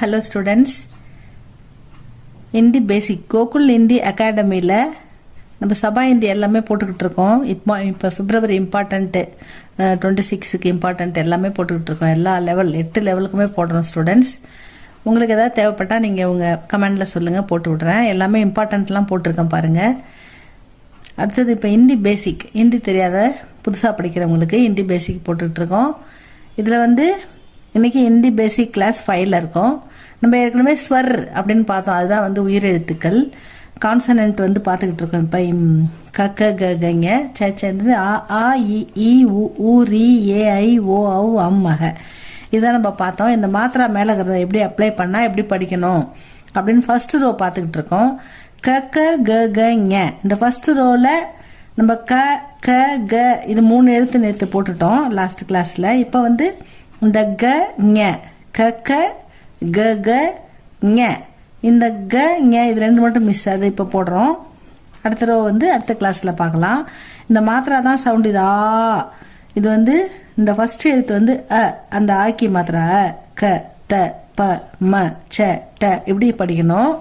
Hello students. Hindi basic Gokul Hindi அகாடமியில் நம்ம சபா இந்தி எல்லாமே போட்டுக்கிட்டு இருக்கோம். இப்போ பிப்ரவரி இம்பார்ட்டண்ட்டு 26க்கு இம்பார்ட்டண்ட் எல்லாமே போட்டுக்கிட்டு இருக்கோம். எல்லா 8 லெவலுக்குமே போடுறோம் ஸ்டூடெண்ட்ஸ். உங்களுக்கு எதாவது தேவைப்பட்டால் நீங்கள் உங்கள் கமெண்டில் சொல்லுங்கள், போட்டு விட்றேன். எல்லாமே இம்பார்ட்டண்ட்லாம் போட்டிருக்கேன் பாருங்கள். அடுத்தது இப்போ ஹிந்தி பேசிக், ஹிந்தி தெரியாத புதுசாக படிக்கிறவங்களுக்கு ஹிந்தி பேசிக் போட்டுட்ருக்கோம். இதில் இன்றைக்கி ஹிந்தி பேசிக் கிளாஸ் 5ல் இருக்கோம். நம்ம ஏற்கனவே ஸ்வர் அப்படின்னு பார்த்தோம், அதுதான் உயிரெழுத்துக்கள். கான்சனன்ட் பார்த்துக்கிட்டு இருக்கோம். இப்போ க க கங்க சேர்ந்தது ஆ ஆ இ உ ரி ஏ ஐ ஓ ஔ அம் மக, இதான் நம்ம பார்த்தோம். இந்த மாத்திரா மேலே இருக்கிறத எப்படி அப்ளை பண்ணால் எப்படி படிக்கணும் அப்படின்னு ஃபர்ஸ்ட் ரோ பார்த்துக்கிட்டு இருக்கோம். க க க க ஞ, இந்த ஃபர்ஸ்ட் ரோவில் நம்ம க க க இது 3 எழுத்து நேற்று போட்டுட்டோம் லாஸ்ட் கிளாஸில். இப்போ இந்த க ஞ, க க க க ஞ, இந்த க ஞ இது 2 மட்டும் மிஸ், அது இப்போ போடுறோம். அடுத்த ரோ அடுத்த கிளாஸில் பார்க்கலாம். இந்த மாத்திரா தான் சவுண்ட். இது ஆ, இது இந்த ஃபர்ஸ்ட் எழுத்து அ, அந்த ஆக்கி மாத்திரா அ, க த ப ம ச ட இப்படி படிக்கணும்.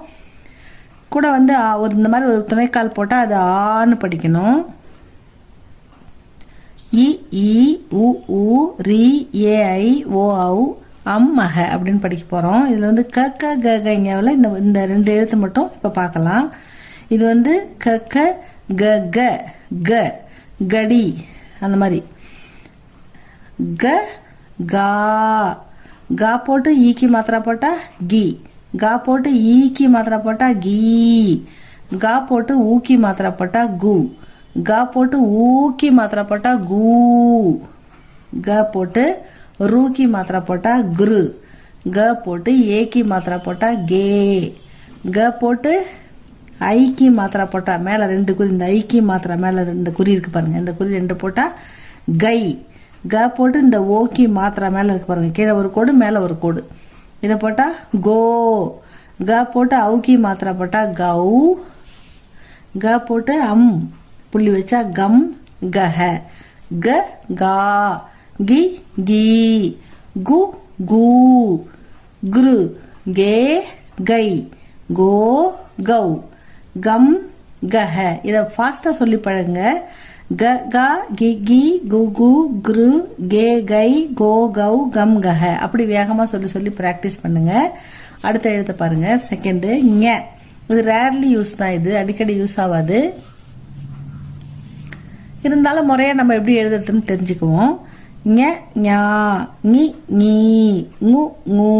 கூட ஒரு இந்த மாதிரி ஒரு துணைக்கால் போட்டால் அது ஆன்னு படிக்கணும். இ இ உ உ ரி ஏ ஐ ஓ ஔ அம் மக அப்படின்னு படிக்க போகிறோம். இதில் க க க கவில் இந்த 2 எழுத்து மட்டும் இப்போ பார்க்கலாம். இது க க க க க கடி, அந்த மாதிரி க கா, கா போட்டு ஈக்கி மாத்திரா போட்டால் கி, கா போட்டு ஈக்கி மாத்திரா போட்டால் கீ, கா போட்டு ஊக்கி மாத்திரா போட்டால் கு, கா போட்டு ஊக்கி மாத்திரா போட்டால் கூ, க போட்டு ரூக்கி மாத்திரா போட்டால் குரு, க போட்டு ஏக்கி மாத்திரா போட்டால் கே, க போட்டு ஐக்கி மாத்திரா போட்டால் மேலே 2 குறி, இந்த ஐக்கி மாத்திரா மேலே இந்த குறி இருக்குது பாருங்கள், இந்த குறி 2 போட்டால் கை, க போட்டு இந்த ஓக்கி மாத்திரா மேலே இருக்கு பாருங்கள், கீழே ஒரு கோடு மேலே ஒரு கோடு, இதை போட்டால் கோ, க போட்டு அவுக்கி மாத்திரா போட்டால் கௌ, க போட்டு அம் புள்ளி வச்சா கம் கஹ, க கா, கி கீ, கு கூ, குரு கே கை, கோ கௌ, கம் கஹ. இதை ஃபாஸ்ட்டாக சொல்லி பழங்க. க கா கி கி கு கு குரு கே கை கோ கௌ கம் கஹ, அப்படி வேகமாக சொல்லி ப்ராக்டிஸ் பண்ணுங்க. அடுத்த எழுத்தை பாருங்க, செகண்டு ஞ. இது ரேர்லி யூஸ் தான், இது அடிக்கடி யூஸ் ஆகாது. இருந்தாலும் முறையாக நம்ம எப்படி எழுதுறதுன்னு தெரிஞ்சுக்குவோம். ஞ ஞா, ஞி ஞீ, ங்கு ங்கு.